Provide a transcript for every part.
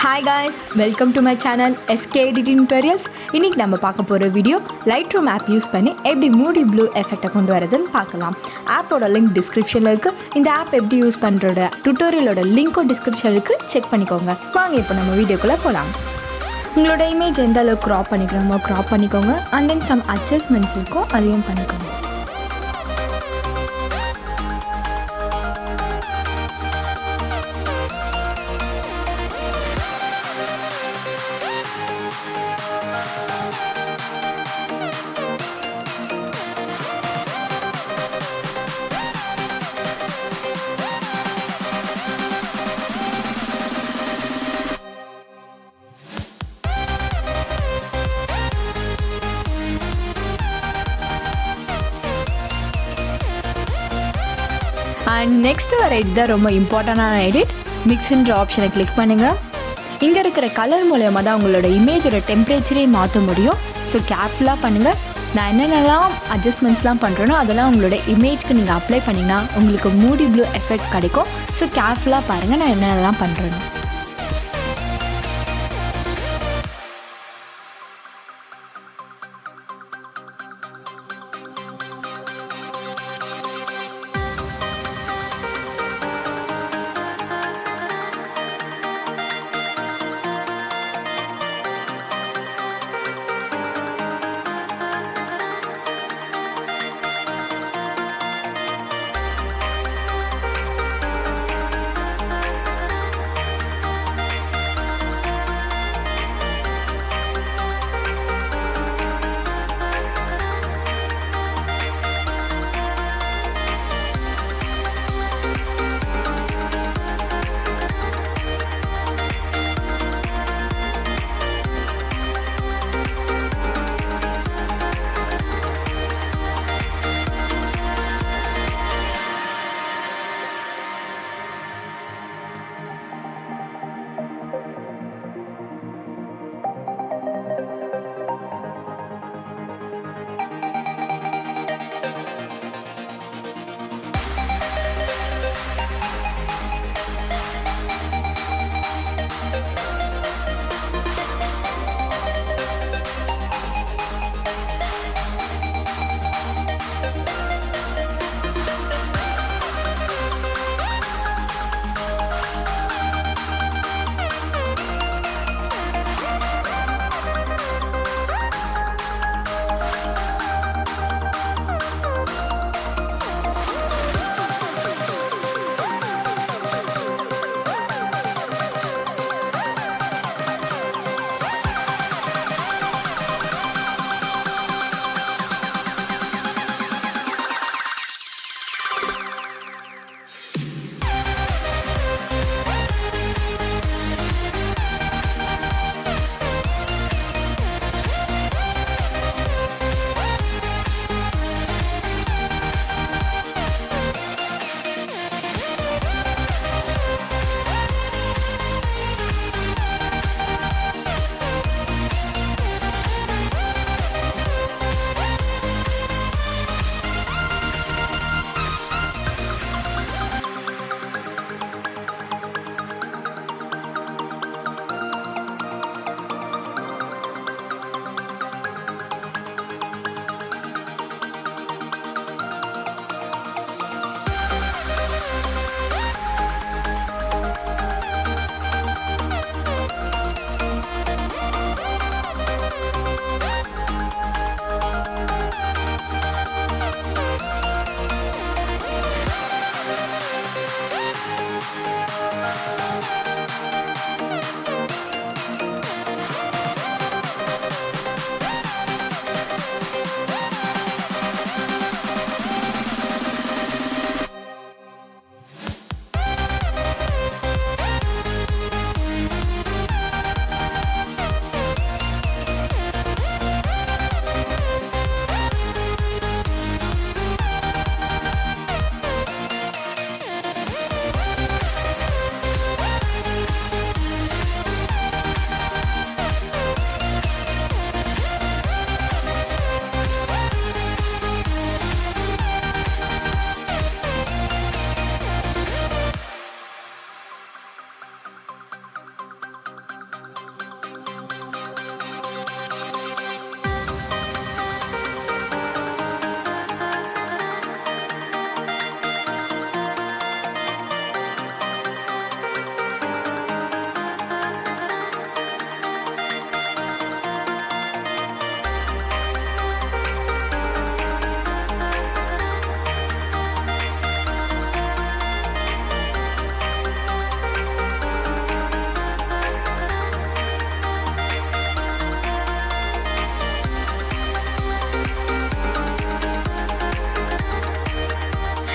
Hi guys, welcome to my channel SK Editing Tutorials. இன்னைக்கு நம்ம பார்க்க போற வீடியோ Lightroom app யூஸ் பண்ணி எப்படி Moody Blue effect கொண்டு வரதுன்னு பார்க்கலாம். ஆப்போட லிங்க் டிஸ்கிரிப்ஷன்ல இருக்கு. இந்த ஆப் எப்படி யூஸ் பண்றோட டுட்டோரியலோட லிங்க்கும் டிஸ்கிரிப்ஷன்ல இருக்கு. செக் பண்ணிக்கோங்க. வாங்க இப்போ நம்ம வீடியோக்குள்ள போலாம். உங்களோட இமேஜ் எந்த அளவுக்கு கிராப் பண்ணிக்கணுமோ கிராப் பண்ணிக்கோங்க. and then some adjustments இருக்கும் அதையும் பண்ணிக்கோங்க. அண்ட் நெக்ஸ்ட் வர எடிட் தான் ரொம்ப இம்பார்ட்டண்டான எடிட். மிக்ஸ்ன்ற ஆப்ஷனை கிளிக் பண்ணுங்கள். இங்கே இருக்கிற கலர் மூலயமா தான் உங்களோட இமேஜோட டெம்பரேச்சரே மாற்ற முடியும். ஸோ கேர்ஃபுல்லாக பண்ணுங்கள். நான் என்னென்னலாம் அட்ஜஸ்ட்மெண்ட்ஸ்லாம் பண்ணுறேனோ அதெல்லாம் உங்களோட இமேஜ்க்கு நீங்கள் அப்ளை பண்ணிங்கன்னா உங்களுக்கு மூடி ப்ளூ எஃபெக்ட் கிடைக்கும். ஸோ கேர்ஃபுல்லாக பாருங்கள் நான் என்னென்னலாம் பண்ணுறேன்னு.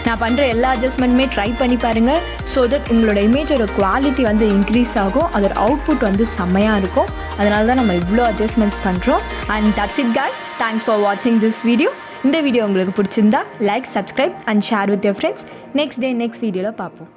நான் பண்ணுற எல்லா அட்ஜஸ்ட்மெண்ட்டுமே ட்ரை பண்ணி பாருங்கள். ஸோ தட் உங்களோட இமேஜோட குவாலிட்டி வந்து இன்க்ரீஸ் ஆகும், அதோட அவுட்புட் வந்து செம்மையாக இருக்கும். அதனால தான் நம்ம இவ்வளோ அட்ஜஸ்ட்மெண்ட்ஸ் பண்ணுறோம். And that's it guys. Thanks for வாட்சிங் திஸ் வீடியோ. இந்த வீடியோ உங்களுக்கு பிடிச்சிருந்தா like, subscribe and share with your friends. Next வீடியோவில் பார்ப்போம்.